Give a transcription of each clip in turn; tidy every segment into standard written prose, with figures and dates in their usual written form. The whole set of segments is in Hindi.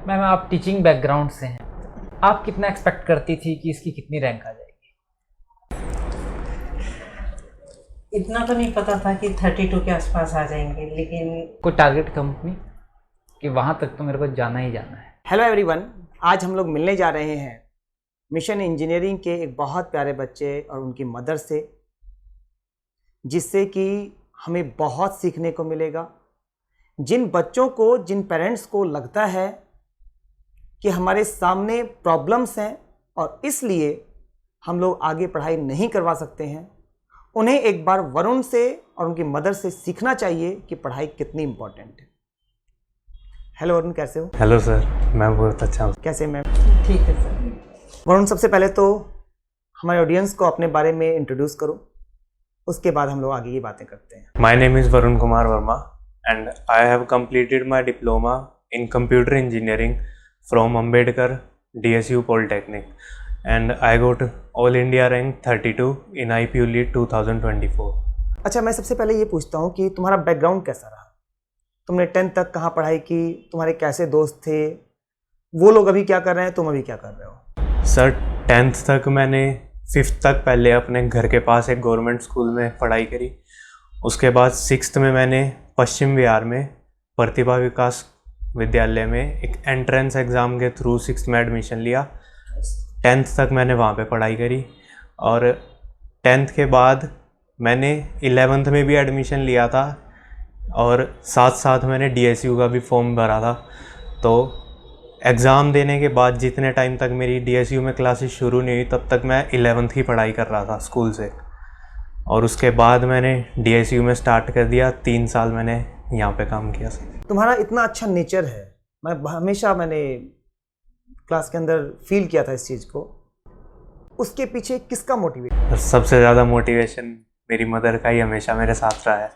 मैम आप टीचिंग बैकग्राउंड से हैं, आप कितना एक्सपेक्ट करती थी कि इसकी कितनी रैंक आ जाएगी? इतना तो नहीं पता था कि 32 के आसपास आ जाएंगे, लेकिन कोई टारगेट कंपनी कि वहाँ तक तो मेरे को जाना ही जाना है। हेलो एवरीवन, आज हम लोग मिलने जा रहे हैं मिशन इंजीनियरिंग के एक बहुत प्यारे बच्चे और उनकी मदर से, जिससे कि हमें बहुत सीखने को मिलेगा। जिन बच्चों को, जिन पेरेंट्स को लगता है कि हमारे सामने प्रॉब्लम्स हैं और इसलिए हम लोग आगे पढ़ाई नहीं करवा सकते हैं, उन्हें एक बार वरुण से और उनकी मदर से सीखना चाहिए कि पढ़ाई कितनी इम्पोर्टेंट है। हेलो वरुण, कैसे हो? हेलो सर, मैं बहुत अच्छा हूँ। कैसे मैम? ठीक है सर। वरुण, सबसे पहले तो हमारे ऑडियंस को अपने बारे में इंट्रोड्यूस करो, उसके बाद हम लोग आगे की बातें करते हैं। My name is Varun Kumar Verma and I have completed my diploma in computer engineering from Ambedkar DSU Polytechnic and I got All India rank 32 in IPU Lead 2024. अच्छा, मैं सबसे पहले ये पूछता हूँ कि तुम्हारा बैकग्राउंड कैसा रहा? तुमने 10th तक कहाँ पढ़ाई की? तुम्हारे कैसे दोस्त थे? वो लोग अभी क्या कर रहे हैं, तुम अभी क्या कर रहे हो? सर 10th तक मैंने 5th तक पहले अपने घर के पास एक गवर्नमेंट स्कूल में पढ़ाई करी। उसके बाद 6th में मैंने पश्चिम बिहार में प्रतिभा विकास विद्यालय में एक एंट्रेंस एग्ज़ाम के थ्रू 6th में एडमिशन लिया। 10th तक मैंने वहाँ पे पढ़ाई करी और 10th के बाद मैंने 11th में भी एडमिशन लिया था और साथ साथ मैंने DSU का भी फॉर्म भरा था। तो एग्ज़ाम देने के बाद जितने टाइम तक मेरी DSU में क्लासेस शुरू नहीं हुई तब तक मैं 11th की पढ़ाई कर रहा था स्कूल से, और उसके बाद मैंने DSU में स्टार्ट कर दिया। 3 साल मैंने यहाँ पे काम किया। तुम्हारा इतना अच्छा नेचर है, मैंने क्लास के अंदर फील किया था इस चीज़ को। उसके पीछे किसका मोटिवेशन? सबसे ज़्यादा मोटिवेशन मेरी मदर का ही हमेशा मेरे साथ रहा है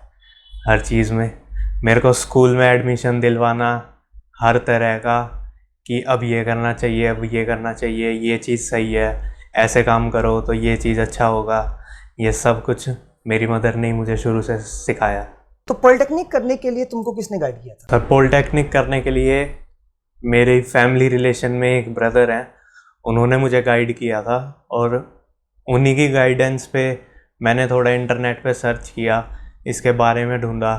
हर चीज़ में। मेरे को स्कूल में एडमिशन दिलवाना हर तरह का, कि अब ये करना चाहिए, अब ये करना चाहिए, ये चीज़ सही है, ऐसे काम करो तो ये चीज़ अच्छा होगा, ये सब कुछ मेरी मदर ने ही मुझे शुरू से सिखाया। तो पॉलिटेक्निक करने के लिए तुमको किसने गाइड किया था? और पॉलिटेक्निक करने के लिए मेरे फैमिली रिलेशन में एक ब्रदर हैं, उन्होंने मुझे गाइड किया था और उन्हीं की गाइडेंस पे मैंने थोड़ा इंटरनेट पे सर्च किया, इसके बारे में ढूंढा।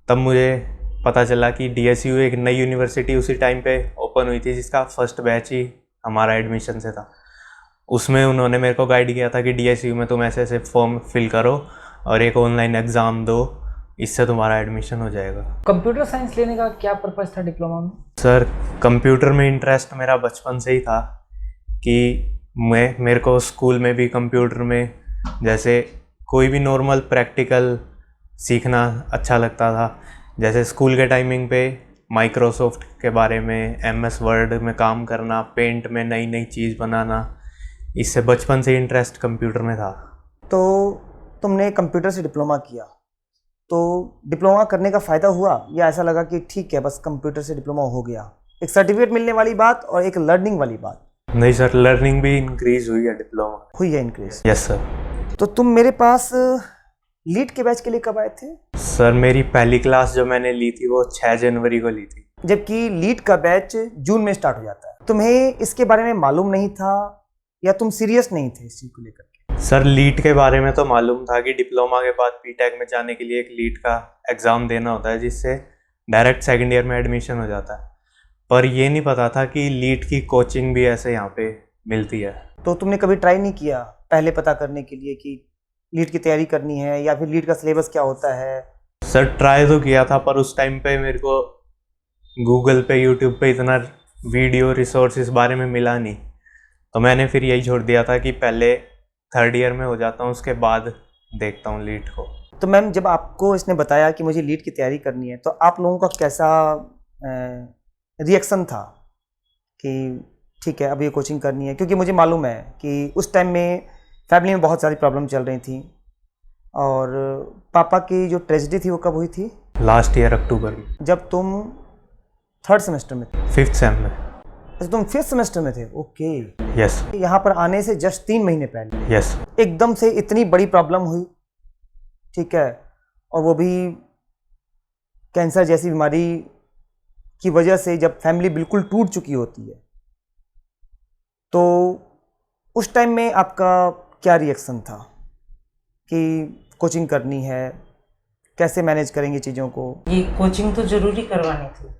तब मुझे पता चला कि DSU एक नई यूनिवर्सिटी उसी टाइम पे ओपन हुई थी जिसका फर्स्ट बैच ही हमारा एडमिशन से था। उसमें उन्होंने मेरे को गाइड किया था कि DSU में तुम ऐसे ऐसे फॉर्म फिल करो और एक ऑनलाइन एग्ज़ाम दो, इससे तुम्हारा एडमिशन हो जाएगा। कंप्यूटर साइंस लेने का क्या पर्पज़ था डिप्लोमा में? सर कंप्यूटर में इंटरेस्ट मेरा बचपन से ही था कि मेरे को स्कूल में भी कंप्यूटर में जैसे कोई भी नॉर्मल प्रैक्टिकल सीखना अच्छा लगता था। जैसे स्कूल के टाइमिंग पे माइक्रोसॉफ्ट के बारे में, MS वर्ड में काम करना, पेंट में नई नई चीज़ बनाना, इससे बचपन से इंटरेस्ट कंप्यूटर में था। तो तुमने कंप्यूटर से डिप्लोमा किया, तो डिप्लोमा करने का फ़ायदा हुआ या ऐसा लगा कि ठीक है बस कंप्यूटर से डिप्लोमा हो गया? एक सर्टिफिकेट मिलने वाली बात और एक लर्निंग वाली बात। नहीं सर, लर्निंग भी इंक्रीज़ हुई है डिप्लोमा। हुई है इंक्रीज? Yes sir. तो तुम मेरे पास लीड के बैच के लिए कब आए थे? सर मेरी पहली क्लास जो मैंने ली थी वो 6 जनवरी को ली थी। जबकि लीड का बैच जून में स्टार्ट हो जाता है। तुम्हें इसके बारे में मालूम नहीं था या तुम सीरियस नहीं थे इस चीज़ को लेकर के? सर लीड के बारे में तो मालूम था कि डिप्लोमा के बाद BTech में जाने के लिए एक लीड का एग्ज़ाम देना होता है जिससे डायरेक्ट सेकेंड ईयर में एडमिशन हो जाता है, पर ये नहीं पता था कि लीड की कोचिंग भी ऐसे यहाँ पे मिलती है। तो तुमने कभी ट्राई नहीं किया पहले पता करने के लिए कि लीड की तैयारी करनी है या फिर लीड का सिलेबस क्या होता है? सर ट्राई तो किया था, पर उस टाइम पे मेरे को गूगल पे, यूट्यूब पे इतना वीडियो रिसोर्स इस बारे में मिला नहीं, तो मैंने फिर यही छोड़ दिया था कि पहले 3rd ईयर में हो जाता हूँ, उसके बाद देखता हूँ लीड को। तो मैम, जब आपको इसने बताया कि मुझे लीड की तैयारी करनी है तो आप लोगों का कैसा रिएक्शन था कि ठीक है अब ये कोचिंग करनी है? क्योंकि मुझे मालूम है कि उस टाइम में फैमिली में बहुत सारी प्रॉब्लम चल रही थी और पापा की जो ट्रेजेडी थी वो कब हुई थी? लास्ट ईयर अक्टूबर में, जब तुम 3rd सेमेस्टर में थे? 5th सेम में। अच्छा, तुम 5th सेमेस्टर में थे? ओके। यस। यहाँ पर आने से जस्ट 3 महीने पहले यस। एकदम से इतनी बड़ी प्रॉब्लम हुई, ठीक है, और वो भी कैंसर जैसी बीमारी की वजह से जब फैमिली बिल्कुल टूट चुकी होती है, तो उस टाइम में आपका क्या रिएक्शन था कि कोचिंग करनी है, कैसे मैनेज करेंगे चीज़ों को? ये कोचिंग तो ज़रूरी करवानी थी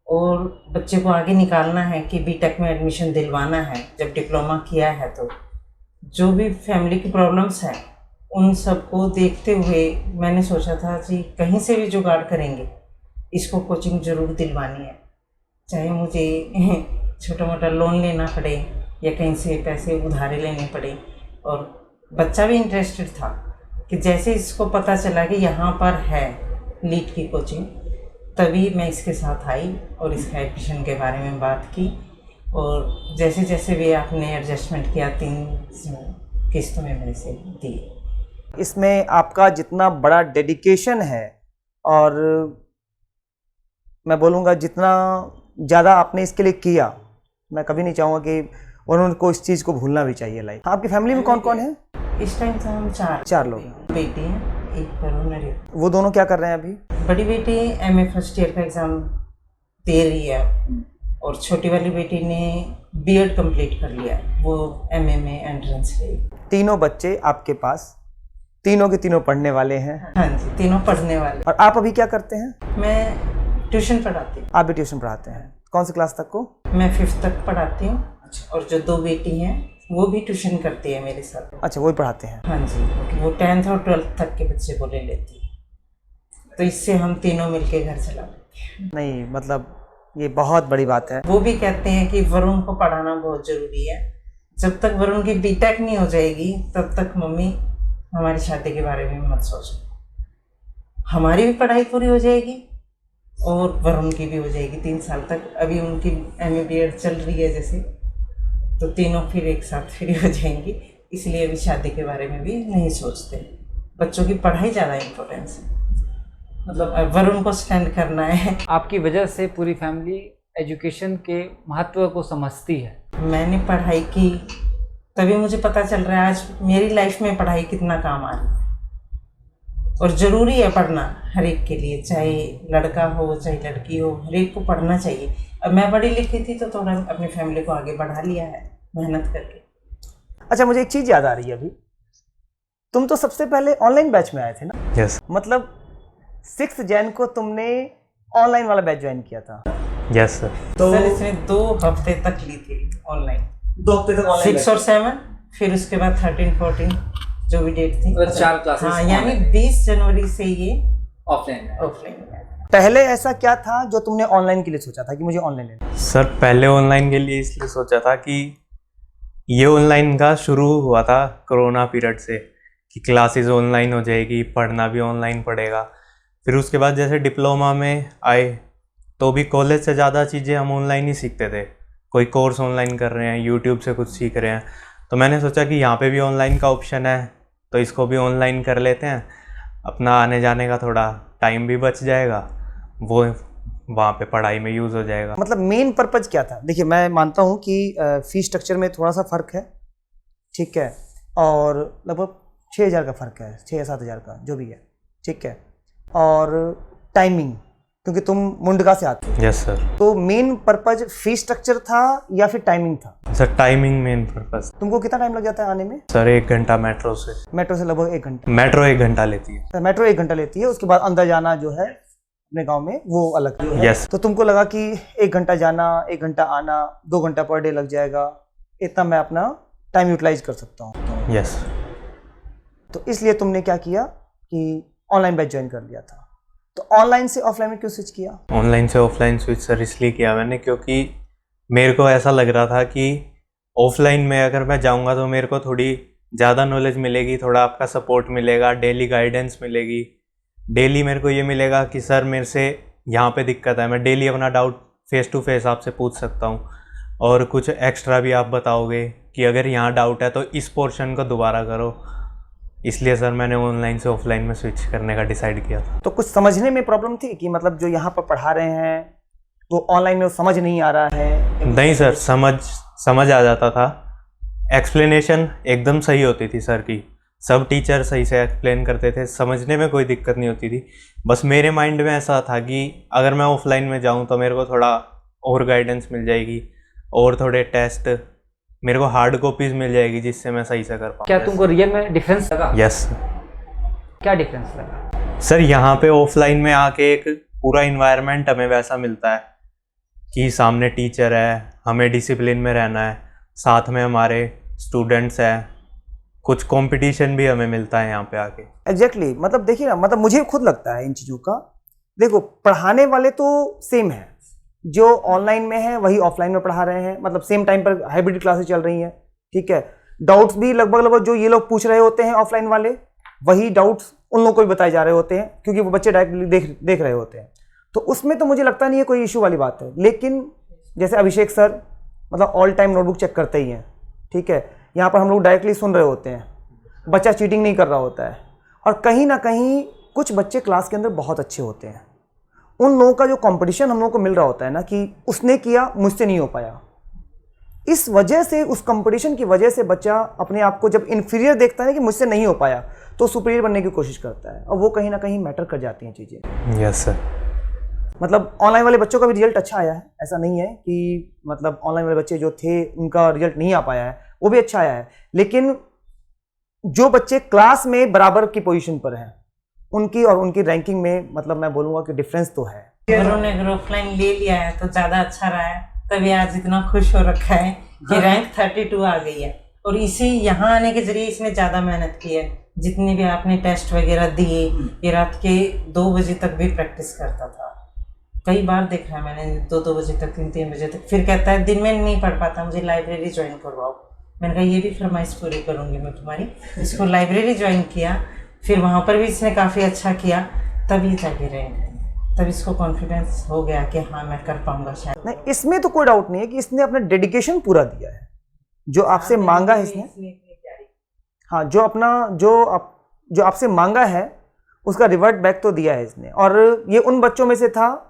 और बच्चे को आगे निकालना है कि बीटेक में एडमिशन दिलवाना है। जब डिप्लोमा किया है तो जो भी फैमिली की प्रॉब्लम्स हैं उन सबको देखते हुए मैंने सोचा था कि कहीं से भी जुगाड़ करेंगे, इसको कोचिंग ज़रूर दिलवानी है, चाहे मुझे छोटा मोटा लोन लेना पड़े या कहीं से पैसे उधारे लेने पड़े। और बच्चा भी इंटरेस्टेड था कि जैसे इसको पता चला कि यहाँ पर है लीड की कोचिंग, तभी मैं इसके साथ आई और इसका एडमिशन के बारे में बात की। और जैसे जैसे भी आपने एडजस्टमेंट किया 3 किस्तों में पैसे दिए। इसमें आपका जितना बड़ा डेडिकेशन है और मैं बोलूँगा जितना ज़्यादा आपने इसके लिए किया, मैं कभी नहीं चाहूँगा कि उनको इस चीज़ को भूलना भी चाहिए। लाइक आपकी फैमिली में कौन कौन है? इस टाइम तो हम 4 लोग। बेटी हैं, एक वरुण और एक। वो दोनों क्या कर रहे हैं अभी? बड़ी बेटी एमए फर्स्ट ईयर का एग्ज़ाम दे रही है और छोटी वाली बेटी ने बीएड कंप्लीट कर लिया, वो एमए में एंट्रेंस ले। तीनों बच्चे आपके पास, तीनों के तीनों पढ़ने वाले हैं? हाँ जी, तीनों पढ़ने वाले। और आप अभी क्या करते हैं? मैं ट्यूशन पढ़ाती हूँ। आप भी ट्यूशन पढ़ाते हैं? कौन सी क्लास तक को? मैं 5th तक पढ़ाती हूँ और जो 2 बेटी हैं वो भी ट्यूशन करती है मेरे साथ। अच्छा, वो ही पढ़ाते हैं? हाँ जी, वो 10th और 12th तक के बच्चे को ले लेती है, तो इससे हम तीनों मिलके घर चला लेते हैं। नहीं, मतलब ये बहुत बड़ी बात है। वो भी कहते हैं कि वरुण को पढ़ाना बहुत ज़रूरी है, जब तक वरुण की बीटेक नहीं हो जाएगी तब तक मम्मी हमारी शादी के बारे में मत सोचो। हमारी भी पढ़ाई पूरी हो जाएगी और वरुण की भी हो जाएगी 3 साल तक। अभी उनकी एमए बीएड चल रही है जैसे, तो तीनों फिर एक साथ फ्री हो जाएंगी, इसलिए अभी शादी के बारे में भी नहीं सोचते। बच्चों की पढ़ाई ज़्यादा इम्पोर्टेंस है, मतलब वरुण को स्टैंड करना है। आपकी वजह से पूरी फैमिली एजुकेशन के महत्व को समझती है। मैंने पढ़ाई की तभी मुझे पता चल रहा है आज मेरी लाइफ में पढ़ाई कितना काम आ रही है, और ज़रूरी है पढ़ना हर एक के लिए, चाहे लड़का हो चाहे लड़की हो, हर एक को पढ़ना चाहिए। अब मैं पढ़ी लिखी थी तो थोड़ा अपनी फैमिली को आगे बढ़ा लिया है मेहनत करके। अच्छा, मुझे एक चीज़ याद आ रही है, अभी तुम तो सबसे पहले ऑनलाइन बैच में आए थे ना? यस। मतलब 6 जैन को तुमने ऑनलाइन वाला बैच ज्वाइन किया था? Yes sir. तो सर इसने 2 हफ्ते तक ली थी ऑनलाइन, 2 हफ्ते तक ऑनलाइन? 6 और 7, फिर उसके बाद 13, 14 जो भी डेट थी। मतलब 4 क्लासेस। हाँ, यानी 20 जनवरी से ये ऑफलाइन। ऑफलाइन। पहले ऐसा क्या था जो तुमने ऑनलाइन के लिए सोचा था कि मुझे ऑनलाइन लेना है? सर पहले ऑनलाइन के लिए इसलिए सोचा था कि ये ऑनलाइन का शुरू हुआ था कोरोना पीरियड से, कि क्लासेस ऑनलाइन हो जाएगी, पढ़ना भी ऑनलाइन पड़ेगा। फिर उसके बाद जैसे डिप्लोमा में आए तो भी कॉलेज से ज़्यादा चीज़ें हम ऑनलाइन ही सीखते थे, कोई कोर्स ऑनलाइन कर रहे हैं, यूट्यूब से कुछ सीख रहे हैं, तो मैंने सोचा कि यहाँ पे भी ऑनलाइन का ऑप्शन है तो इसको भी ऑनलाइन कर लेते हैं, अपना आने जाने का थोड़ा टाइम भी बच जाएगा, वो वहाँ पे पढ़ाई में यूज़ हो जाएगा। मतलब मेन पर्पज़ क्या था? देखिए, मैं मानता हूँ कि फीस स्ट्रक्चर में थोड़ा सा फ़र्क है, ठीक है, और लगभग 6,000 का फ़र्क है, 6 या 7,000 का जो भी है, ठीक है, और टाइमिंग, क्योंकि तुम मुंडका से आते हो। Yes sir. तो मेन पर्पज़ फीस स्ट्रक्चर था या फिर टाइमिंग था? Sir timing main purpose. तुमको कितना टाइम लग जाता है आने में? सर 1 घंटा मेट्रो से। मेट्रो से लगभग 1 घंटा? मेट्रो 1 घंटा लेती है। मेट्रो 1 घंटा लेती है, उसके बाद अंदर जाना जो है अपने गांव में वो अलग है। यस। तो तुमको लगा कि 1 घंटा जाना, 1 घंटा आना, 2 घंटा पर डे लग जाएगा, इतना मैं अपना टाइम यूटिलाइज कर सकता हूँ। यस। तो इसलिए तुमने क्या किया कि ऑनलाइन बैच ज्वाइन कर लिया था। तो ऑनलाइन से ऑफलाइन में क्यों स्विच किया? ऑनलाइन से ऑफलाइन स्विच सर इसलिए किया मैंने क्योंकि मेरे को ऐसा लग रहा था कि ऑफलाइन में अगर मैं जाऊंगा तो मेरे को थोड़ी ज़्यादा नॉलेज मिलेगी, थोड़ा आपका सपोर्ट मिलेगा, डेली गाइडेंस मिलेगी, डेली मेरे को ये मिलेगा कि सर मेरे से यहाँ पे दिक्कत है, मैं डेली अपना डाउट फेस टू फेस आपसे पूछ सकता हूँ, और कुछ एक्स्ट्रा भी आप बताओगे कि अगर यहाँ डाउट है तो इस पोर्शन को दोबारा करो। इसलिए सर मैंने ऑनलाइन से ऑफलाइन में स्विच करने का डिसाइड किया था। तो कुछ समझने में प्रॉब्लम थी कि मतलब जो यहाँ पर पढ़ा रहे हैं तो ऑनलाइन में वो समझ नहीं आ रहा है? नहीं सर, समझ आ जाता था, एक्सप्लेनेशन एकदम सही होती थी सर की, सब टीचर सही से एक्सप्लेन करते थे, समझने में कोई दिक्कत नहीं होती थी। बस मेरे माइंड में ऐसा था कि अगर मैं ऑफलाइन में जाऊं तो मेरे को थोड़ा और गाइडेंस मिल जाएगी और थोड़े टेस्ट, मेरे को हार्ड कॉपीज मिल जाएगी जिससे मैं सही से कर पाऊँ। क्या तुमको रियल में डिफरेंस लगा? यस क्या डिफरेंस लगा? सर, यहाँ पे ऑफलाइन में आके एक पूरा इन्वायरमेंट हमें वैसा मिलता है कि सामने टीचर है, हमें डिसिप्लिन में रहना है, साथ में हमारे स्टूडेंट्स हैं, कुछ कंपटीशन भी हमें मिलता है यहाँ पे आके। एग्जैक्टली मतलब देखिए ना, मतलब मुझे खुद लगता है इन चीज़ों का, देखो पढ़ाने वाले तो सेम है, जो ऑनलाइन में है वही ऑफलाइन में पढ़ा रहे हैं, मतलब सेम टाइम पर हाइब्रिड क्लासेस चल रही हैं, ठीक है। डाउट्स भी लगभग जो ये लोग पूछ रहे होते हैं ऑफलाइन वाले, वही डाउट्स उन लोगों को भी बताए जा रहे होते हैं, क्योंकि वो बच्चे डायरेक्टली देख रहे होते हैं। तो उसमें तो मुझे लगता नहीं है कोई इशू वाली बात है। लेकिन जैसे अभिषेक सर मतलब ऑल टाइम नोटबुक चेक करते ही हैं, ठीक है। यहाँ पर हम लोग डायरेक्टली सुन रहे होते हैं, बच्चा चीटिंग नहीं कर रहा होता है। और कहीं ना कहीं कुछ बच्चे क्लास के अंदर बहुत अच्छे होते हैं, उन लोगों का जो कंपटीशन हम लोगों को मिल रहा होता है ना, कि उसने किया मुझसे नहीं हो पाया, इस वजह से, उस कंपटीशन की वजह से बच्चा अपने आप को जब इन्फीरियर देखता है कि मुझसे नहीं हो पाया, तो सुपीरियर बनने की कोशिश करता है, और वो कहीं ना कहीं मैटर कर जाती हैं चीज़ें। Yes sir. मतलब ऑनलाइन वाले बच्चों का भी रिजल्ट अच्छा आया है, ऐसा नहीं है कि मतलब ऑनलाइन वाले बच्चे जो थे उनका रिजल्ट नहीं आ पाया है, वो भी अच्छा आया है। लेकिन जो बच्चे क्लास में बराबर की पोजीशन पर हैं, उनकी और उनकी रैंकिंग में मतलब मैं बोलूँगा कि डिफरेंस तो है। उन्होंने अगर ऑफलाइन ले लिया है तो ज़्यादा अच्छा रहा है, तभी आज इतना खुश हो रखा है कि रैंक 32 आ गई है। और इसी यहाँ आने के जरिए इसने ज़्यादा मेहनत की है। जितने भी आपने टेस्ट वगैरह दिए, ये रात के 2 बजे तक भी प्रैक्टिस करता था। कई बार देखा है मैंने, 2 बजे तक, 3 बजे तक। फिर कहता है दिन में नहीं पढ़ पाता, मुझे लाइब्रेरी ज्वाइन करवाओ। मैंने कहा ये भी फरमाइश पूरी करूँगी मैं तुम्हारी। इसको लाइब्रेरी ज्वाइन किया, फिर वहाँ पर भी इसने काफ़ी अच्छा किया, तभी जाके रैंक, तब इसको कॉन्फिडेंस हो गया कि हाँ मैं कर पाऊंगा शायद। नहीं, इसमें तो कोई डाउट नहीं है कि इसने अपना डेडिकेशन पूरा दिया है, जो आपसे मांगा है इसने। हाँ, जो आपसे मांगा है उसका रिवर्ट बैक तो दिया है इसने। और ये उन बच्चों में से था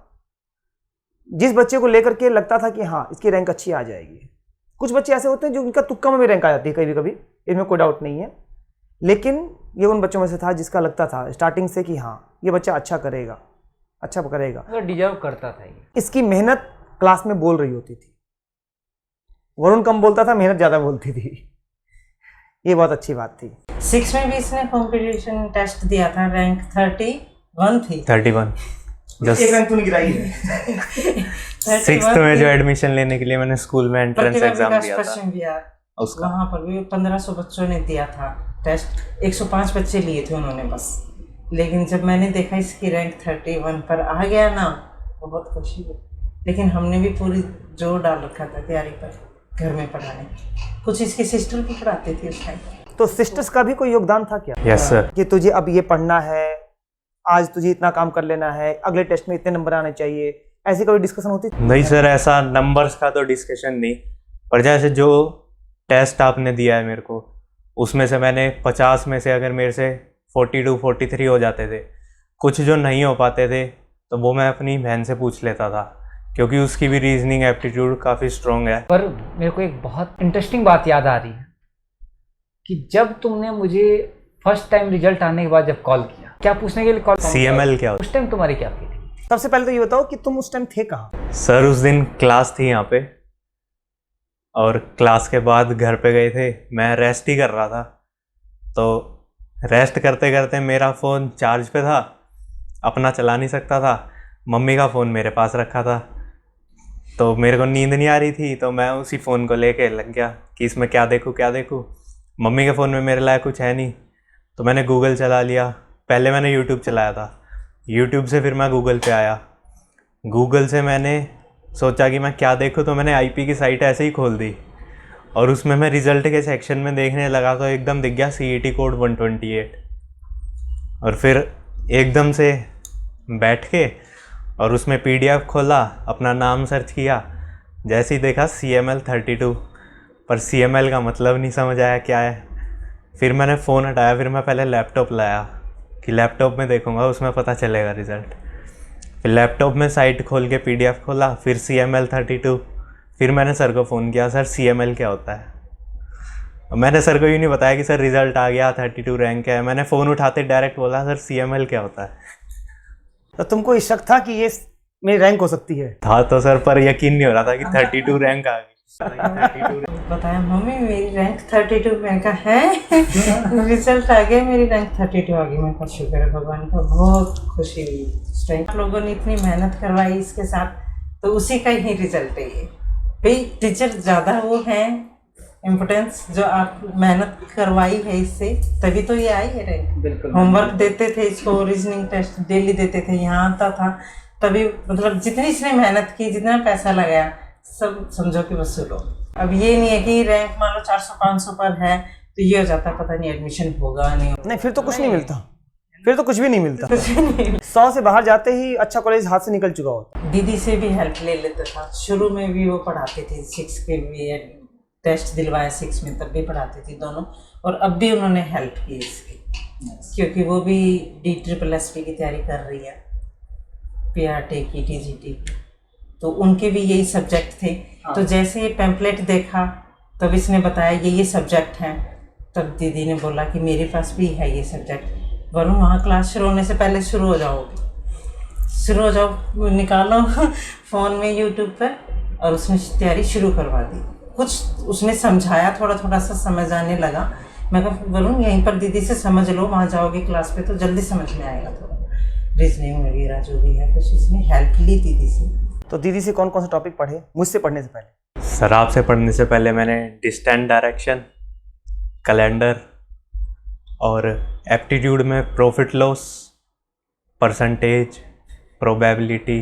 जिस बच्चे को लेकर के लगता था कि हाँ इसकी रैंक अच्छी आ जाएगी। कुछ बच्चे ऐसे होते हैं जो उनका तुक्का में भी रैंक आ जाती है कभी कभी, इनमें कोई डाउट नहीं है। लेकिन ये उन बच्चों में से था जिसका लगता था स्टार्टिंग से कि हाँ ये बच्चा अच्छा करेगा, अच्छा करेगा, तो डिजर्व करता था ये। इसकी मेहनत क्लास में बोल रही होती थी। वरुण कम बोलता था, मेहनत ज़्यादा बोलती थी। ये बहुत अच्छी बात थी। 6 में भी इसने कंपटीशन टेस्ट दिया था, रैंक 31 थी। 31 जस्ट एक रैंक तूने गिराई है। 6th में जो एडमिशन लेने के लिए मैंने स्कूल में एंट्रेंस एग्जाम दिया था, पश्चिम बिहार, उसका वहाँ पर भी 1500 बच्चों ने दिया था टेस्ट। 105 बच्चे लिए थे उन्होंने बस। लेकिन जब मैंने देखा इसकी रैंक 31 पर आ गया ना, बहुत खुशी हुई। लेकिन हमने भी पूरी जोर डाल रखा था तैयारी पर, घर में पढ़ाने। कुछ इसकी सिस्टर भी पढ़ाती थी उस टाइम। तो सिस्टर्स का भी कोई योगदान था क्या? Yes sir. कि तुझे अब ये पढ़ना है, आज तुझे इतना काम कर लेना है, अगले टेस्ट में इतने नंबर आने चाहिए, ऐसी कभी डिस्कशन होती थी? नहीं सर, ऐसा नंबर्स का तो डिस्कशन नहीं, पर जैसे जो टेस्ट आपने दिया है मेरे को, उसमें से मैंने 50 में से अगर मेरे से 42 43 हो जाते थे, कुछ जो नहीं हो पाते थे तो वो मैं अपनी बहन से पूछ लेता था, क्योंकि उसकी भी रीजनिंग एप्टीट्यूड काफ़ी स्ट्रॉन्ग है। पर मेरे को एक बहुत इंटरेस्टिंग बात याद आ रही है कि जब तुमने मुझे फर्स्ट टाइम रिजल्ट आने के बाद जब कॉल किया, क्या पूछने के लिए कॉल? CML क्या होता उस टाइम तुम्हारी क्या फीलिंग? सबसे पहले तो ये बताओ कि तुम उस टाइम थे कहाँ? सर, उस दिन क्लास थी यहाँ पे, और क्लास के बाद घर पे गए थे। मैं रेस्ट ही कर रहा था, तो रेस्ट करते करते मेरा फ़ोन चार्ज पे था, अपना चला नहीं सकता था। मम्मी का फ़ोन मेरे पास रखा था, तो मेरे को नींद नहीं आ रही थी, तो मैं उसी फ़ोन को लेके लग गया कि इसमें क्या देखूँ। मम्मी के फ़ोन में मेरे लायक कुछ है नहीं, तो मैंने गूगल चला लिया। पहले मैंने यूट्यूब चलाया था, यूट्यूब से फिर मैं गूगल पे आया। गूगल से मैंने सोचा कि मैं क्या देखूँ, तो मैंने IP की साइट ऐसे ही खोल दी, और उसमें मैं रिज़ल्ट के सेक्शन में देखने लगा तो एकदम दिख गया CET कोड 128। और फिर एकदम से बैठ के और उसमें PDF खोला, अपना नाम सर्च किया, जैसे ही देखा CML 32, पर CML का मतलब नहीं समझ आया क्या है। फिर मैंने फ़ोन हटाया, फिर मैं पहले लैपटॉप लाया कि लैपटॉप में देखूंगा, उसमें पता चलेगा रिज़ल्ट। फिर लैपटॉप में साइट खोल के PDF खोला, फिर CML 32। फिर मैंने सर को फ़ोन किया, सर CML क्या होता है? मैंने सर को यूँ नहीं बताया कि सर रिजल्ट आ गया 32 रैंक है, मैंने फ़ोन उठाते डायरेक्ट बोला सर CML क्या होता है। तो तुमको शक था कि ये मेरी रैंक हो सकती है? था तो सर, पर यकीन नहीं हो रहा था कि 32 रैंक आ गई। बताया मम्मी मेरी रैंक 32, मैंने कहा है रिजल्ट आ गया, मेरी रैंक 32 आ गई। मैंने कहा शुक्र है भगवान का, बहुत खुशी हुई उस टाइम। आप लोगों ने इतनी मेहनत करवाई इसके साथ, तो उसी का ही रिजल्ट है ये। भाई टीचर ज़्यादा वो है इम्पोर्टेंस, जो आप मेहनत करवाई है इससे, तभी तो ये आई है रैंक। बिल्कुल। होमवर्क देते थे इसको, रीजनिंग टेस्ट डेली देते थे, यहाँ आता था, तभी मतलब जितनी इसने मेहनत की, जितना पैसा लगाया, सब समझो कि वसूलो। अब ये नहीं है कि रैंक मान लो 400-500 पर है तो ये हो जाता पता नहीं एडमिशन होगा नहीं होगा। नहीं, फिर तो कुछ नहीं मिलता, फिर तो कुछ भी नहीं मिलता। कुछ नहीं। 100 से बाहर जाते ही अच्छा कॉलेज हाथ से निकल चुका होता। दीदी से भी हेल्प ले लेता था, शुरू में भी वो पढ़ाती थी, 6 के भी टेस्ट दिलवाया 6 में, तब भी पढ़ाती थी दोनों, और अब भी उन्होंने हेल्प की इसकी, क्योंकि वो भी DSSS की तैयारी कर रही है, PRT की, TGT की, तो उनके भी यही सब्जेक्ट थे। तो जैसे ये पैम्पलेट देखा तब इसने बताया ये सब्जेक्ट हैं, तब दीदी ने बोला कि मेरे पास भी है ये सब्जेक्ट, वरुण वहाँ क्लास शुरू होने से पहले शुरू हो जाओ, निकालो फ़ोन में यूट्यूब पर, और उसने तैयारी शुरू करवा दी। कुछ उसने समझाया, थोड़ा थोड़ा सा समझ आने लगा। मैं कहा वरुण यहीं पर दीदी से समझ लो, वहाँ जाओगे क्लास पे तो जल्दी समझ में आएगा, थोड़ा रीजनिंग वगैरह जो भी है, कुछ इसने हेल्प ली दीदी से। तो दीदी से कौन कौन से टॉपिक पढ़े मुझसे पढ़ने से पहले? सर आपसे पढ़ने से पहले मैंने डिस्टेंट डायरेक्शन, कैलेंडर और एप्टीट्यूड में प्रॉफिट लॉस, परसेंटेज, प्रोबेबिलिटी,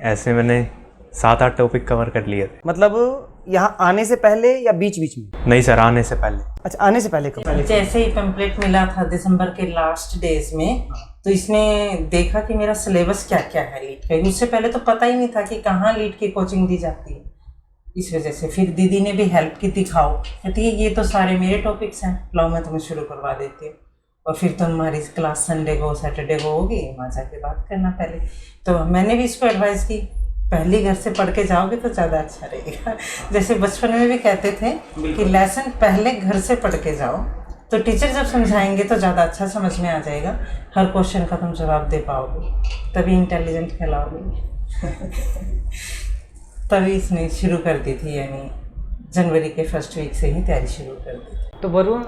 ऐसे मैंने 7-8 टॉपिक कवर कर लिए थे। मतलब यहाँ आने से पहले या बीच बीच में? नहीं सर, आने से पहले। अच्छा, आने से पहले कब? जैसे ही पैम्पलेट मिला था दिसंबर के लास्ट डेज में, तो इसने देखा कि मेरा सिलेबस क्या क्या है लीड का। उससे पहले तो पता ही नहीं था कि कहाँ लीड की कोचिंग दी जाती है, इस वजह से फिर दीदी ने भी हेल्प की, दिखाओ, कहती है ये तो सारे मेरे टॉपिक्स हैं, लाओ मैं तुम्हें शुरू करवा देती हूँ, और फिर तो हमारी क्लास संडे को सैटरडे को होगी, वहाँ जाके बात करना पहले। तो मैंने भी इसको एडवाइस की, पहले घर से पढ़ के जाओगे तो ज़्यादा अच्छा रहेगा। जैसे बचपन में भी कहते थे कि लेसन पहले घर से पढ़ के जाओ, तो टीचर जब समझाएंगे तो ज़्यादा अच्छा समझ में आ जाएगा, हर क्वेश्चन का तुम जवाब दे पाओगे, तभी इंटेलिजेंट कहलाओगे। तभी इसने शुरू कर दी थी, यानी जनवरी के फर्स्ट वीक से ही तैयारी शुरू कर दी थी। तो वरुण,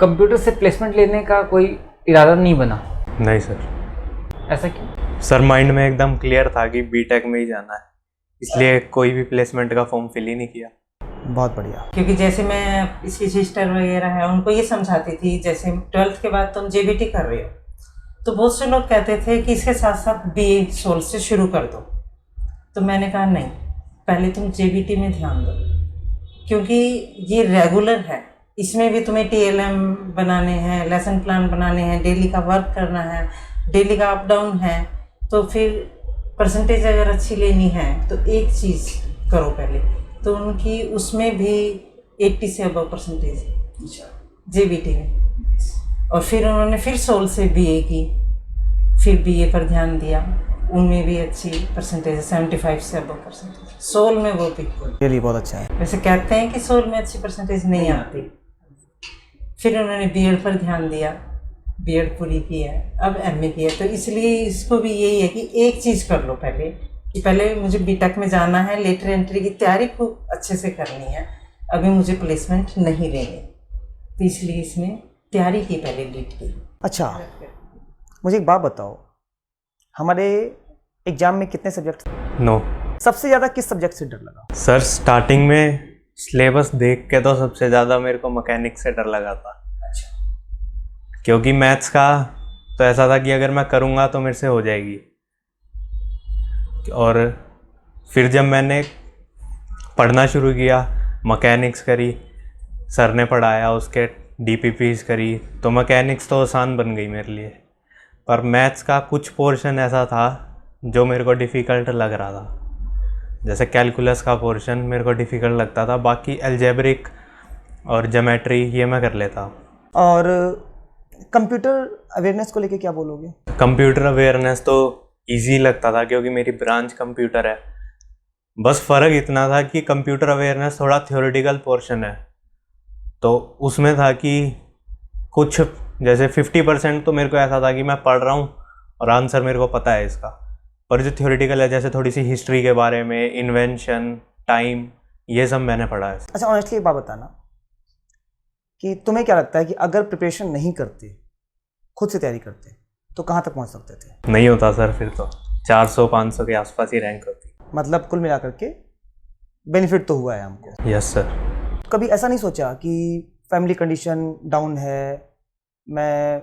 कंप्यूटर से प्लेसमेंट लेने का कोई इरादा नहीं बना? नहीं सर। ऐसा क्यों? सर माइंड में एकदम क्लियर था कि बीटेक में ही जाना है, इसलिए कोई भी प्लेसमेंट का फॉर्म फिल ही नहीं किया। बहुत बढ़िया। क्योंकि जैसे मैं इसकी सिस्टर वगैरह है उनको ये समझाती थी, जैसे 12th के बाद तुम JBT कर रहे हो, तो बहुत से लोग कहते थे कि इसके साथ साथ BA सोल से शुरू कर दो। तो मैंने कहा नहीं, पहले तुम JBT में ध्यान दो, क्योंकि ये रेगुलर है, इसमें भी तुम्हें TLM बनाने हैं, लेसन प्लान बनाने हैं, डेली का वर्क करना है, डेली का अप डाउन है, तो फिर परसेंटेज अगर अच्छी लेनी है तो एक चीज़ करो पहले, तो उनकी उसमें भी 80 से अबव परसेंटेज JBT में, और फिर उन्होंने फिर सोल से BA की, फिर BA पर ध्यान दिया, उनमें भी अच्छी परसेंटेज है, 75 से अबव परसेंटेज सोल में, वो भी ये बहुत अच्छा है। वैसे कहते हैं कि सोल में अच्छी परसेंटेज नहीं आती। फिर उन्होंने BEd पर ध्यान दिया, BEd पूरी की है, अब MA की है, तो इसलिए इसको भी यही है कि एक चीज़ कर लो पहले, कि पहले मुझे BTech में जाना है, लेटर एंट्री की तैयारी खूब अच्छे से करनी है, अभी मुझे प्लेसमेंट नहीं लेनी, तो इसलिए इसने तैयारी की पहले लीड की। अच्छा, मुझे एक बात बताओ, हमारे एग्जाम में कितने सब्जेक्ट? 9। सबसे ज़्यादा किस सब्जेक्ट से डर लगा? सर स्टार्टिंग में सिलेबस देख के तो सबसे ज़्यादा मेरे को मैकेनिक्स से डर लगा था। क्योंकि मैथ्स का तो ऐसा था कि अगर मैं करूँगा तो मेरे से हो जाएगी, और फिर जब मैंने पढ़ना शुरू किया, मैकेनिक्स करी, सर ने पढ़ाया, उसके DPPs करी, तो मैकेनिक्स तो आसान बन गई मेरे लिए। पर मैथ्स का कुछ पोर्शन ऐसा था जो मेरे को डिफ़िकल्ट लग रहा था, जैसे कैलकुलस का पोर्शन मेरे को डिफ़िकल्ट लगता था, बाकी अलजेब्रिक और ज्योमेट्री ये मैं कर लेता। और कंप्यूटर अवेयरनेस को लेके क्या बोलोगे? कंप्यूटर अवेयरनेस तो इजी लगता था क्योंकि मेरी ब्रांच कंप्यूटर है, बस फ़र्क इतना था कि कंप्यूटर अवेयरनेस थोड़ा थ्योरेटिकल पोर्शन है, तो उसमें था कि कुछ जैसे 50% तो मेरे को ऐसा था कि मैं पढ़ रहा हूँ और आंसर मेरे को पता है इसका, पर जो थ्योरेटिकल है जैसे थोड़ी सी हिस्ट्री के बारे में, इन्वेंशन, टाइम, ये सब मैंने पढ़ा है। अच्छा ऑनेस्टली एक बात बताना कि तुम्हें क्या लगता है कि अगर प्रिपरेशन नहीं करते, खुद से तैयारी करते, तो कहाँ तक पहुँच सकते थे? नहीं होता सर, फिर तो 400-500 के आसपास ही रैंक होती। मतलब कुल मिलाकर के बेनिफिट तो हुआ है हमको। Yes sir. कभी ऐसा नहीं सोचा कि फैमिली कंडीशन डाउन है, मैं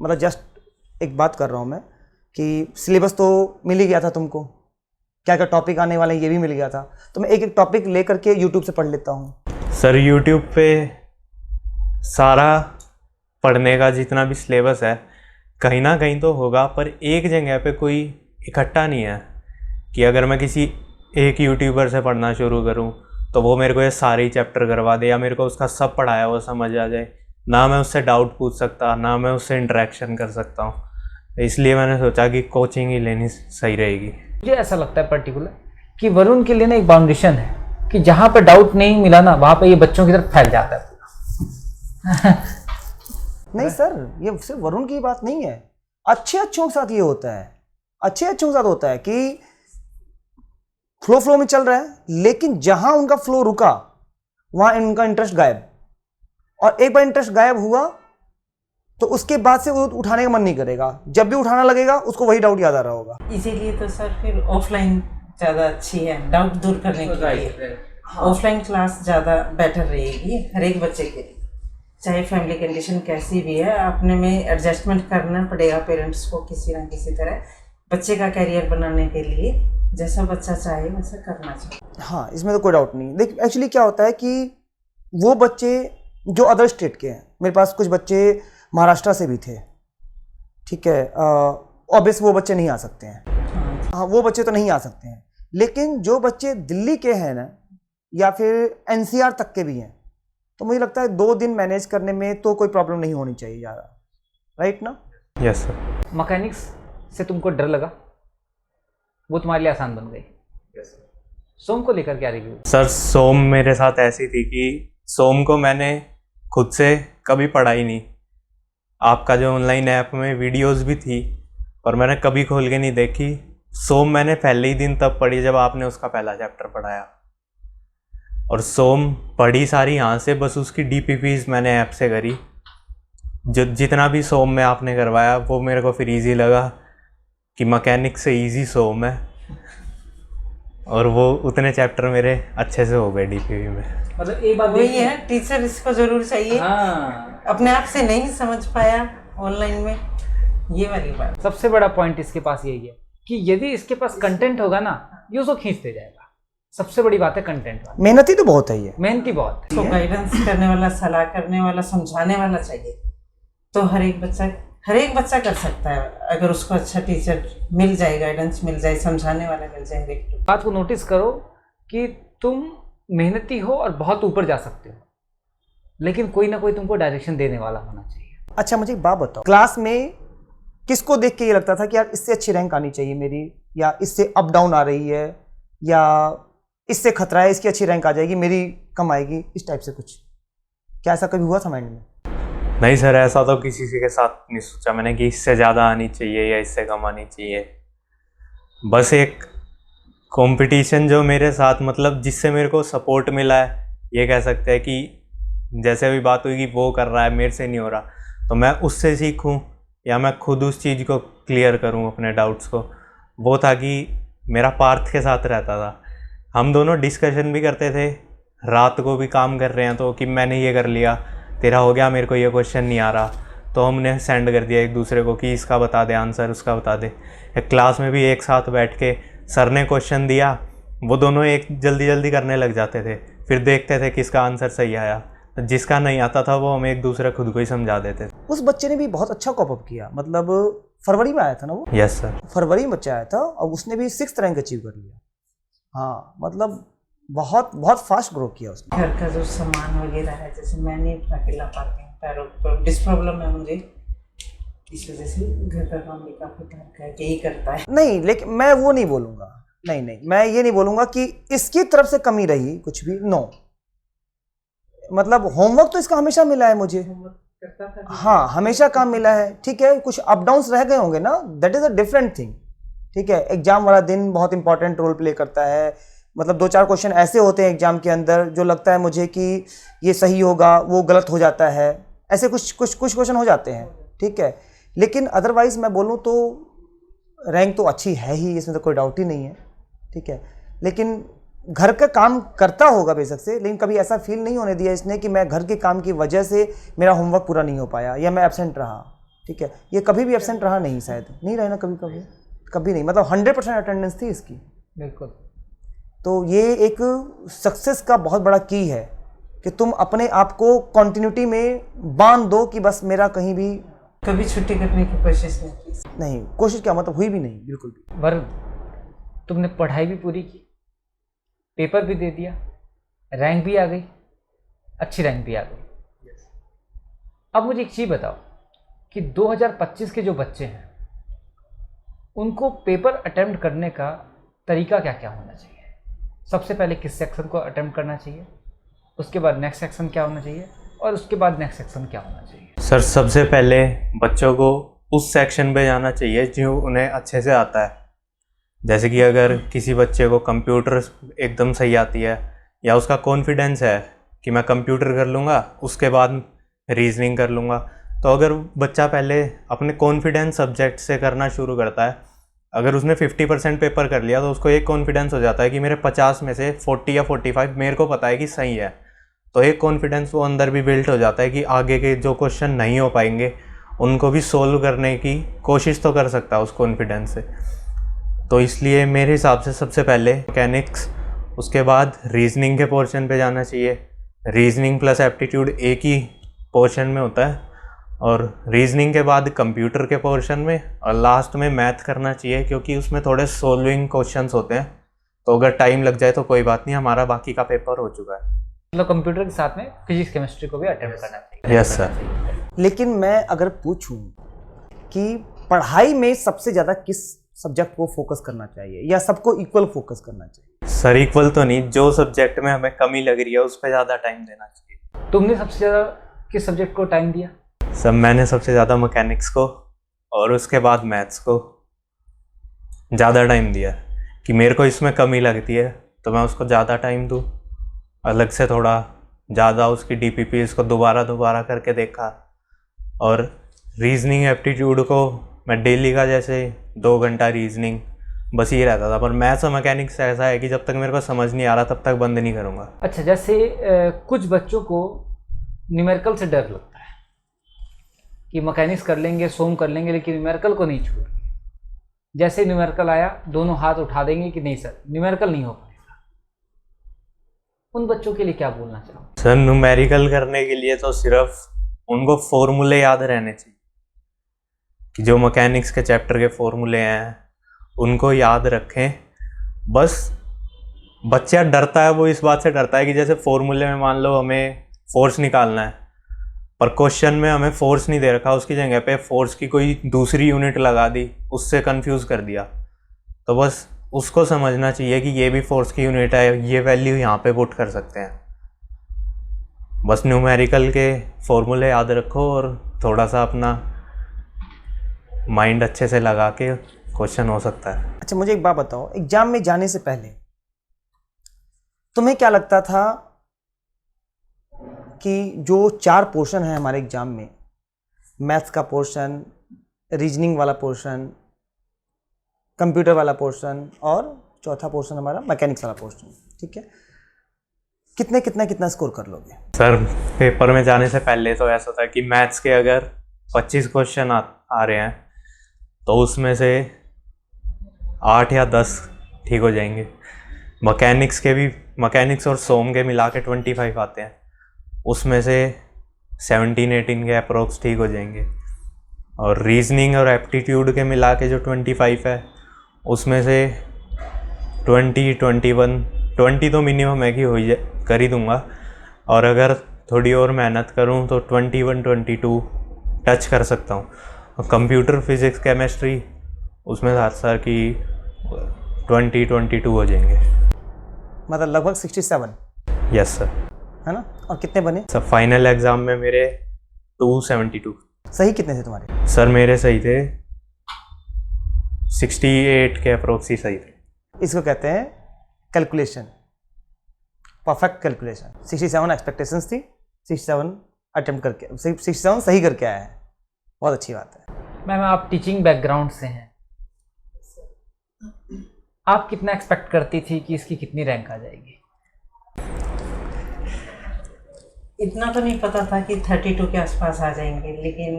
मतलब जस्ट एक बात कर रहा हूँ मैं कि सिलेबस तो मिल ही गया था तुमको, क्या क्या टॉपिक आने वाले हैं ये भी मिल गया था, तो मैं एक एक टॉपिक ले करके यूट्यूब से पढ़ लेता हूँ। सर यूट्यूब पे सारा पढ़ने का जितना भी सिलेबस है कहीं ना कहीं तो होगा, पर एक जगह पे कोई इकट्ठा नहीं है कि अगर मैं किसी एक यूट्यूबर से पढ़ना शुरू करूं तो वो मेरे को ये सारे चैप्टर करवा दे या मेरे को उसका सब पढ़ाया वो समझ आ जाए। ना मैं उससे डाउट पूछ सकता, ना मैं उससे इंटरेक्शन कर सकता हूँ। इसलिए मैंने सोचा कि कोचिंग ही लेनी सही रहेगी। मुझे ऐसा लगता है पर्टिकुलर कि वरुण के लिए ना एक बाउंडेशन है कि जहाँ पे डाउट नहीं मिला ना वहाँ पे ये बच्चों की तरफ फैल जाता है पूरा। नहीं सर, ये सिर्फ वरुण की बात नहीं है, अच्छे अच्छों के साथ ये होता है, अच्छे अच्छों के साथ होता है कि फ्लो में चल रहा है, लेकिन जहां उनका फ्लो रुका वहां उनका इंटरेस्ट गायब, और एक बार इंटरेस्ट गायब हुआ तो उसके बाद से वो उठाने का मन नहीं करेगा, जब भी उठाना लगेगा उसको वही डाउट याद आ रहा होगा। इसीलिए तो सर फिर ऑफलाइन ज़्यादा अच्छी है डाउट दूर करने के लिए। ऑफलाइन क्लास ज़्यादा बेटर रहेगी हर एक बच्चे के लिए, चाहे फैमिली कंडीशन कैसी भी है, अपने में एडजस्टमेंट करना पड़ेगा पेरेंट्स को किसी ना किसी तरह, बच्चे का कैरियर बनाने के लिए जैसा बच्चा चाहे वैसा करना चाहिए। हाँ, इसमें तो कोई डाउट नहीं। देखिए एक्चुअली क्या होता है कि वो बच्चे जो अदर स्टेट के हैं, मेरे पास कुछ बच्चे महाराष्ट्र से भी थे, ठीक है, ऑब्वियस वो बच्चे नहीं आ सकते हैं, हाँ वो बच्चे तो नहीं आ सकते हैं, लेकिन जो बच्चे दिल्ली के हैं ना या फिर एनसीआर तक के भी हैं, तो मुझे लगता है 2 दिन मैनेज करने में तो कोई प्रॉब्लम नहीं होनी चाहिए ज़्यादा, राइट ना? Yes sir. मैकेनिक्स से तुमको डर लगा, वो तुम्हारे लिए आसान बन गई। सोम को लेकर क्या रिव्यू? सर सोम मेरे साथ ऐसी थी कि सोम को मैंने खुद से कभी पढ़ा ही नहीं। आपका जो ऑनलाइन ऐप में वीडियोस भी थी पर मैंने कभी खोल के नहीं देखी। सोम मैंने पहले ही दिन तब पढ़ी जब आपने उसका पहला चैप्टर पढ़ाया, और सोम पढ़ी सारी यहाँ से, बस उसकी डीपीपीज मैंने ऐप से करी। जो जितना भी सोम में आपने करवाया वो मेरे को फिर इजी लगा कि मैकेनिक से इजी सोम है, और वो उतने चैप्टर मेरे अच्छे से हो गए डीपीपी में। मतलब एक बात वही है, टीचर इसको जरूर चाहिए। हाँ, अपने आप से नहीं समझ पाया ऑनलाइन में, ये वाली बात। सबसे बड़ा पॉइंट इसके पास यही है कि यदि इसके पास कंटेंट होगा ना ये उसको खींचते जाएगा। सबसे बड़ी बात है कंटेंट वाला। मेहनती तो बहुत है ये, मेहनती बहुत है। तो गाइडेंस करने वाला, सलाह करने वाला, समझाने वाला चाहिए, तो हर एक बच्चा कर सकता है अगर उसको अच्छा टीचर मिल जाए, गाइडेंस मिल जाए, समझाने वाला मिल जाए। हर एक बात को नोटिस करो कि तुम मेहनती हो और बहुत ऊपर जा सकते हो, लेकिन कोई ना कोई तुमको डायरेक्शन देने वाला होना चाहिए। अच्छा मुझे एक बात बताओ, क्लास में किसको देख के ये लगता था कि यार इससे अच्छी रैंक आनी चाहिए मेरी, या इससे अप डाउन आ रही है, या इससे खतरा है इसकी अच्छी रैंक आ जाएगी मेरी कम आएगी, इस टाइप से कुछ क्या ऐसा कभी हुआ था माइंड में? नहीं सर, ऐसा तो किसी के साथ नहीं सोचा मैंने कि इससे ज़्यादा आनी चाहिए या इससे कम आनी चाहिए। बस एक कंपटीशन जो मेरे साथ, मतलब जिससे मेरे को सपोर्ट मिला है, ये कह सकते हैं कि जैसे अभी बात हुई कि वो कर रहा है मेरे से नहीं हो रहा, तो मैं उससे सीखूं या मैं खुद उस चीज़ को क्लियर करूं अपने डाउट्स को। वो था कि मेरा पार्थ के साथ रहता था, हम दोनों डिस्कशन भी करते थे, रात को भी काम कर रहे हैं तो कि मैंने ये कर लिया, तेरा हो गया, मेरे को ये क्वेश्चन नहीं आ रहा, तो हमने सेंड कर दिया एक दूसरे को कि इसका बता दे आंसर, उसका बता दे। एक क्लास में भी एक साथ बैठ के सर ने क्वेश्चन दिया, वो दोनों एक जल्दी जल्दी करने लग जाते थे, फिर देखते थे किसका आंसर सही आया, जिसका नहीं आता था वो हम एक दूसरे खुद को ही समझा देते थे। उस बच्चे ने भी बहुत अच्छा कॉप अप किया, मतलब फरवरी में आया था ना वो? यस सर, फरवरी में बच्चा आया था और उसने भी 6th रैंक अचीव कर लिया। हाँ मतलब बहुत बहुत फास्ट ग्रो किया उसने। घर का जो सामान वगैरह है, जैसे मैं नहीं उठा के ला पाती हूँ, पैरों पर डिस्क प्रॉब्लम है मुझे, इस वजह से घर का काम भी काफी घर का ही करता है। नहीं लेकिन मैं वो नहीं बोलूँगा, नहीं मैं ये नहीं बोलूँगा कि इसकी तरफ से कमी रही कुछ भी, नो। मतलब होमवर्क तो इसका हमेशा मिला है मुझे, हाँ हमेशा काम मिला है, ठीक है। कुछ अप डाउन्स रह गए होंगे ना, that is a different thing, ठीक है। एग्जाम वाला दिन बहुत इंपॉर्टेंट रोल प्ले करता है, मतलब 2-4 क्वेश्चन ऐसे होते हैं एग्जाम के अंदर जो लगता है मुझे कि ये सही होगा, वो गलत हो जाता है, ऐसे कुछ क्वेश्चन हो जाते हैं, ठीक है। लेकिन अदरवाइज मैं बोलूँ तो रैंक तो अच्छी है ही, इसमें तो कोई डाउट ही नहीं है, ठीक है। लेकिन घर का काम करता होगा बेशक से, लेकिन कभी ऐसा फील नहीं होने दिया इसने कि मैं घर के काम की वजह से मेरा होमवर्क पूरा नहीं हो पाया या मैं एब्सेंट रहा, ठीक है। ये कभी भी एब्सेंट रहा नहीं, शायद नहीं रहे ना, कभी नहीं, मतलब 100% अटेंडेंस थी इसकी। बिल्कुल। तो ये एक सक्सेस का बहुत बड़ा की है कि तुम अपने आप को कंटिन्यूटी में बांध दो कि बस मेरा कहीं भी कभी छुट्टी करने की कोशिश नहीं की। नहीं, कोशिश क्या मतलब हुई भी नहीं, बिल्कुल भी। वरुण, तुमने पढ़ाई भी पूरी की, पेपर भी दे दिया, रैंक भी आ गई, अच्छी रैंक भी आ गई। अब मुझे एक चीज़ बताओ कि 2025 के जो बच्चे हैं उनको पेपर अटेम्प्ट करने का तरीका क्या क्या होना चाहिए? सबसे पहले किस सेक्शन को अटेम्प्ट करना चाहिए, उसके बाद नेक्स्ट सेक्शन क्या होना चाहिए, और उसके बाद नेक्स्ट सेक्शन क्या होना चाहिए? सर सबसे पहले बच्चों को उस सेक्शन पे जाना चाहिए जो उन्हें अच्छे से आता है। जैसे कि अगर किसी बच्चे को कंप्यूटर एकदम सही आती है या उसका कॉन्फिडेंस है कि मैं कंप्यूटर कर लूँगा उसके बाद रीजनिंग कर लूँगा, तो अगर बच्चा पहले अपने कॉन्फिडेंस सब्जेक्ट से करना शुरू करता है, अगर उसने 50% पेपर कर लिया तो उसको एक कॉन्फिडेंस हो जाता है कि मेरे 50 में से 40 या 45 मेरे को पता है कि सही है, तो एक कॉन्फिडेंस वो अंदर भी बिल्ट हो जाता है कि आगे के जो क्वेश्चन नहीं हो पाएंगे उनको भी सोल्व करने की कोशिश तो कर सकता है उस कॉन्फिडेंस से। तो इसलिए मेरे हिसाब से सबसे पहले मैकेनिक्स, उसके बाद रीजनिंग के पोर्शन पे जाना चाहिए। रीजनिंग प्लस एप्टीट्यूड एक ही पोर्शन में होता है, और रीजनिंग के बाद कंप्यूटर के पोर्शन में, और लास्ट में मैथ करना चाहिए क्योंकि उसमें थोड़े सोल्विंग क्वेश्चंस होते हैं, तो अगर टाइम लग जाए तो कोई बात नहीं, हमारा बाकी का पेपर हो चुका है। मतलब कंप्यूटर के साथ में फिजिक्स केमिस्ट्री को भी अटेम्प्ट करना चाहिए। Yes sir. लेकिन मैं अगर पूछूं कि पढ़ाई में सबसे ज़्यादा किस सब्जेक्ट को फोकस करना चाहिए या सबको इक्वल फोकस करना चाहिए? सर इक्वल तो नहीं, जो सब्जेक्ट में हमें कमी लग रही है उस पर ज़्यादा टाइम देना चाहिए। तुमने सबसे ज़्यादा किस सब्जेक्ट को टाइम दिया? सर मैंने सबसे ज़्यादा मैकेनिक्स को और उसके बाद मैथ्स को ज़्यादा टाइम दिया कि मेरे को इसमें कमी लगती है तो मैं उसको ज़्यादा टाइम दूँ, अलग से थोड़ा ज़्यादा उसकी DPPs को दोबारा करके देखा। और रीजनिंग एप्टीट्यूड को मैं डेली का जैसे 2 घंटा रीजनिंग बस ये रहता था, पर मैथ्स और मैकेनिक्स ऐसा है कि जब तक मेरे को समझ नहीं आ रहा तब तक बंद नहीं करूँगा। अच्छा, जैसे कुछ बच्चों को न्यूमेरिकल से डर लगता है कि मैकेनिक्स कर लेंगे, सोम कर लेंगे, लेकिन न्यूमेरिकल को नहीं छोड़ेंगे। जैसे न्यूमेरिकल आया दोनों हाथ उठा देंगे कि नहीं सर न्यूमेरिकल नहीं हो पाएगा। उन बच्चों के लिए क्या बोलना चाहोगे? सर न्यूमेरिकल करने के लिए तो सिर्फ उनको फॉर्मूले याद रहने चाहिए कि जो मैकेनिक्स के चैप्टर के फॉर्मूले हैं उनको याद रखें। बस बच्चा डरता है, वो इस बात से डरता है कि जैसे फॉर्मूले में मान लो हमें फोर्स निकालना है, पर क्वेश्चन में हमें फोर्स नहीं दे रखा, उसकी जगह पे फोर्स की कोई दूसरी यूनिट लगा दी, उससे कंफ्यूज कर दिया। तो बस उसको समझना चाहिए कि ये भी फोर्स की यूनिट है, ये वैल्यू यहाँ पे पुट कर सकते हैं। बस न्यूमेरिकल के फॉर्मूले याद रखो और थोड़ा सा अपना माइंड अच्छे से लगा के क्वेश्चन हो सकता है। अच्छा मुझे एक बात बताओ, एग्जाम में जाने से पहले तुम्हें क्या लगता था कि जो 4 पोर्शन है हमारे एग्जाम में, मैथ्स का पोर्शन, रीजनिंग वाला पोर्शन, कंप्यूटर वाला पोर्शन और चौथा पोर्शन हमारा मैकेनिक्स वाला पोर्शन, ठीक है, कितना स्कोर कर लोगे? सर पेपर में जाने से पहले तो ऐसा था कि मैथ्स के अगर 25 क्वेश्चन आ रहे हैं तो उसमें से 8 या 10 ठीक हो जाएंगे। मैकेनिक्स और सोम के मिला के 25 आते हैं, उसमें से 17-18 के अप्रोक्स ठीक हो जाएंगे। और रीजनिंग और एप्टीट्यूड के मिला के जो 25 है उसमें से 20 तो मिनिमम मैं कि कर ही दूंगा, और अगर थोड़ी और मेहनत करूं तो 21-22 टच कर सकता हूं। और कंप्यूटर फिजिक्स केमिस्ट्री उसमें साथ कि 20-22 हो जाएंगे, मतलब लगभग 67। Yes sir. है ना? और कितने बने? सब फाइनल एग्ज़ाम में मेरे 272। सही कितने थे तुम्हारे? सर मेरे सही थे 68 के अप्रोक्स ही सही थे। इसको कहते हैं कैलकुलेशन, परफेक्ट कैलकुलेशन। 67 एक्सपेक्टेशंस थी, 67 अटेम्प्ट करके 67 सही करके आया है, बहुत अच्छी बात है। मैम आप टीचिंग बैकग्राउंड से हैं, आप कितना एक्सपेक्ट करती थी कि इसकी कितनी रैंक आ जाएगी? इतना तो नहीं पता था कि 32 के आसपास आ जाएंगे, लेकिन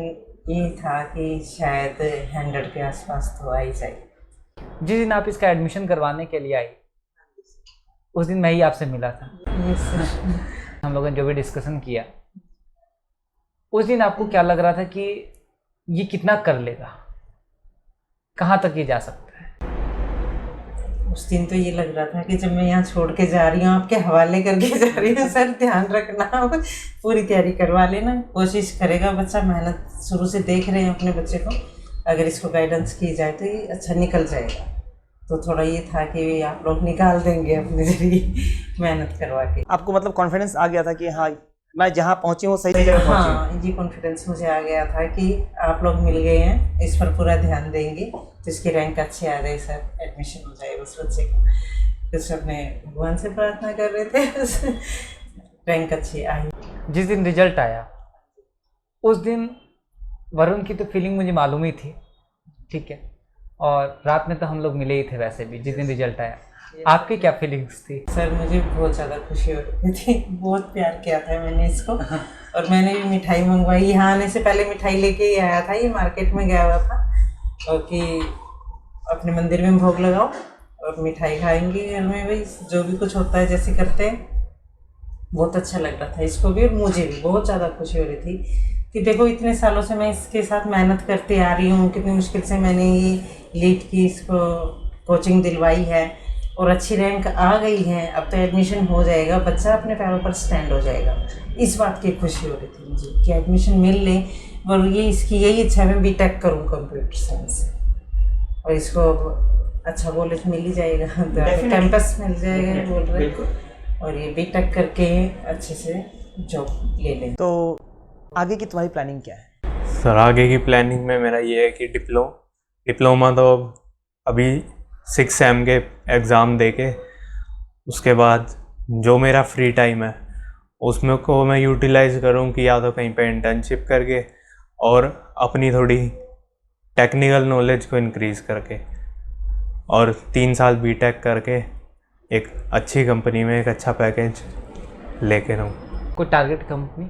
ये था कि शायद 100 के आसपास तो आ ही जाए। जिस दिन आप इसका एडमिशन करवाने के लिए आई, उस दिन मैं ही आपसे मिला था। हम लोगों ने जो भी डिस्कशन किया, उस दिन आपको क्या लग रहा था कि ये कितना कर लेगा, कहाँ तक ये जा सकता है? उस दिन तो ये लग रहा था कि जब मैं यहाँ छोड़ के जा रही हूँ, आपके हवाले करके जा रही हूँ, सर ध्यान रखना, पूरी तैयारी करवा लेना, कोशिश करेगा बच्चा, मेहनत शुरू से देख रहे हैं अपने बच्चे को, अगर इसको गाइडेंस की जाए तो ये अच्छा निकल जाएगा। तो थोड़ा ये था कि आप लोग निकाल देंगे अपने जरिए मेहनत करवा के। आपको मतलब कॉन्फिडेंस आ गया था कि हाँ मैं जहाँ पहुँची हूँ सही जगह पहुँची हूँ? हाँ, ये कॉन्फिडेंस मुझे आ गया था कि आप लोग मिल गए हैं, इस पर पूरा ध्यान देंगे तो इसकी रैंक अच्छी आ जाए, सर एडमिशन हो जाए उस बच्चे का। तो सब ने भगवान से प्रार्थना कर रहे थे रैंक अच्छी आई। जिस दिन रिजल्ट आया, उस दिन वरुण की तो फीलिंग मुझे मालूम ही थी, ठीक है, और रात में तो हम लोग मिले ही थे वैसे भी। जिस दिन रिजल्ट आया, आपकी क्या फीलिंग्स थी? सर मुझे बहुत ज़्यादा खुशी हो रही थी, बहुत प्यार किया था मैंने इसको, और मैंने भी मिठाई मंगवाई। यहाँ आने से पहले मिठाई लेके ही आया था, ये मार्केट में गया हुआ था, और कि अपने मंदिर में भोग लगाओ और मिठाई खाएंगे घर में, भाई जो भी कुछ होता है जैसे करते हैं। बहुत अच्छा लग रहा था इसको भी, और मुझे भी बहुत ज़्यादा खुशी हो रही थी कि देखो इतने सालों से मैं इसके साथ मेहनत करती आ रही हूँ, कितनी मुश्किल से मैंने ये लीड की, इसको कोचिंग दिलवाई है और अच्छी रैंक आ गई है। अब तो एडमिशन हो जाएगा, बच्चा अपने पैरों पर स्टैंड हो जाएगा। इस बात की खुशी हो रही थी मुझे कि एडमिशन मिल ले, और ये इसकी यही इच्छा है मैं बीटेक करूँ कंप्यूटर साइंस से, और इसको अच्छा कॉलेज मिल ही जाएगा, कैंपस मिल जाएगा बोल रहे, और ये बीटेक करके अच्छे से जॉब ले लें। तो आगे की तुम्हारी प्लानिंग क्या है? सर आगे की प्लानिंग में मेरा ये है कि डिप्लोमा तो अभी 6 सेम के एग्ज़ाम दे के, उसके बाद जो मेरा फ्री टाइम है उसमें को मैं यूटिलाइज़ करूँ कि या तो कहीं पे इंटर्नशिप करके और अपनी थोड़ी टेक्निकल नॉलेज को इंक्रीज़ करके, और 3 साल बीटेक करके एक अच्छी कंपनी में एक अच्छा पैकेज लेके रहूँ। कोई टारगेट कंपनी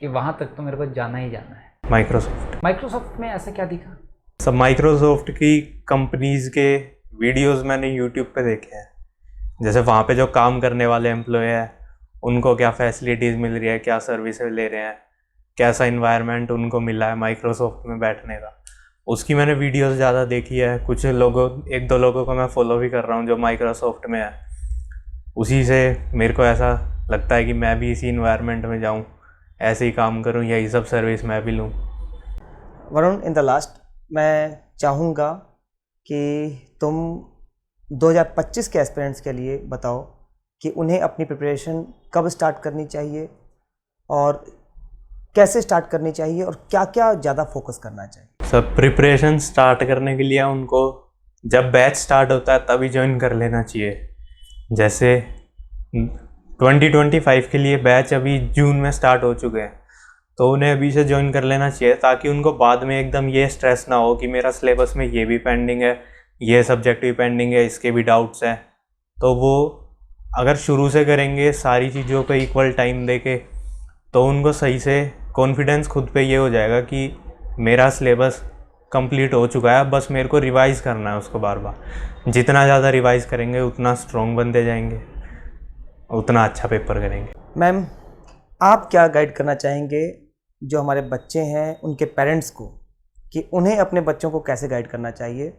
कि वहाँ तक तो मेरे को जाना ही जाना है? माइक्रोसॉफ्ट में ऐसा क्या दिखा? सब माइक्रोसॉफ्ट की कंपनीज़ के वीडियोस मैंने यूट्यूब पे देखे हैं, जैसे वहाँ पे जो काम करने वाले एम्प्लॉय हैं उनको क्या फैसिलिटीज़ मिल रही है, क्या सर्विसेज ले रहे हैं, कैसा इन्वायरमेंट उनको मिला है माइक्रोसॉफ्ट में बैठने का, उसकी मैंने वीडियोस ज़्यादा देखी है। कुछ लोगों, 1-2 लोगों को मैं फॉलो भी कर रहा हूँ जो माइक्रोसॉफ्ट में है, उसी से मेरे को ऐसा लगता है कि मैं भी इसी इन्वायरमेंट में जाऊँ, ऐसे ही काम करूँ, यही सब सर्विस मैं भी लूँ। वरुण, इन द लास्ट मैं चाहूँगा कि तुम 2025 के एस्पिरेंट्स के लिए बताओ कि उन्हें अपनी प्रिपरेशन कब स्टार्ट करनी चाहिए और कैसे स्टार्ट करनी चाहिए और क्या क्या ज़्यादा फोकस करना चाहिए। सब प्रिपरेशन स्टार्ट करने के लिए उनको जब बैच स्टार्ट होता है तभी ज्वाइन कर लेना चाहिए। जैसे 2025 के लिए बैच अभी जून में स्टार्ट हो चुके हैं, तो उन्हें अभी से ज्वाइन कर लेना चाहिए ताकि उनको बाद में एकदम ये स्ट्रेस ना हो कि मेरा सिलेबस में ये भी पेंडिंग है, ये सब्जेक्ट भी पेंडिंग है, इसके भी डाउट्स हैं। तो वो अगर शुरू से करेंगे सारी चीज़ों पे इक्वल टाइम देके, तो उनको सही से कॉन्फिडेंस खुद पे ये हो जाएगा कि मेरा सिलेबस कंप्लीट हो चुका है, बस मेरे को रिवाइज़ करना है उसको बार बार। जितना ज़्यादा रिवाइज़ करेंगे उतना स्ट्रॉन्ग बनते जाएंगे, उतना अच्छा पेपर करेंगे। मैम, आप क्या गाइड करना चाहेंगे जो हमारे बच्चे हैं उनके पेरेंट्स को कि उन्हें अपने बच्चों को कैसे गाइड करना चाहिए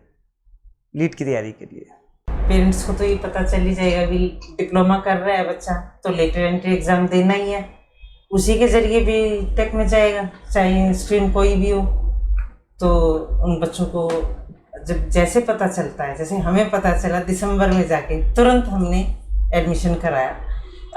लीड की तैयारी के लिए? पेरेंट्स को तो ये पता चल ही जाएगा कि डिप्लोमा कर रहा है बच्चा तो लेटर एंट्री एग्ज़ाम देना ही है, उसी के ज़रिए भी टेक में जाएगा, चाहे स्ट्रीम कोई भी हो। तो उन बच्चों को जब जैसे पता चलता है, जैसे हमें पता चला दिसंबर में जाके तुरंत हमने एडमिशन कराया।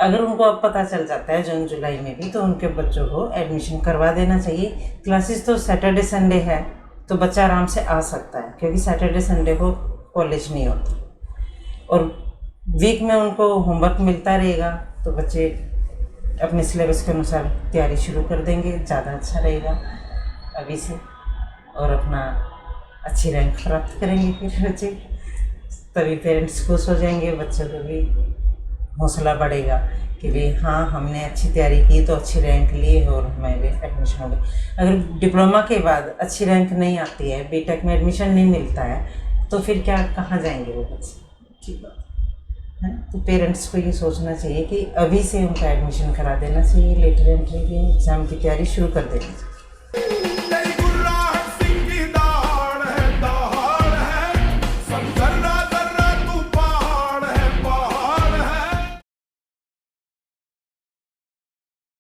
अगर उनको अब पता चल जाता है जून जुलाई में भी, तो उनके बच्चों को एडमिशन करवा देना चाहिए। क्लासेस तो सैटरडे संडे है, तो बच्चा आराम से आ सकता है, क्योंकि सैटरडे संडे को कॉलेज नहीं होता, और वीक में उनको होमवर्क मिलता रहेगा, तो बच्चे अपने सिलेबस के अनुसार तैयारी शुरू कर देंगे, ज़्यादा अच्छा रहेगा अभी से, और अपना अच्छी रैंक प्राप्त करेंगे फिर बच्चे। तभी पेरेंट्स खुश हो जाएंगे, बच्चों को भी हौसला बढ़ेगा कि भाई हाँ, हमने अच्छी तैयारी की तो अच्छी रैंक ली और हमारे एडमिशन हो गई। अगर डिप्लोमा के बाद अच्छी रैंक नहीं आती है, बीटेक में एडमिशन नहीं मिलता है, तो फिर क्या, कहाँ जाएंगे वो बच्चे? ठीक बात है। तो पेरेंट्स को ये सोचना चाहिए कि अभी से उनका एडमिशन करा देना चाहिए, लेटर एंट्री की एग्ज़ाम की तैयारी शुरू कर देनी चाहिए।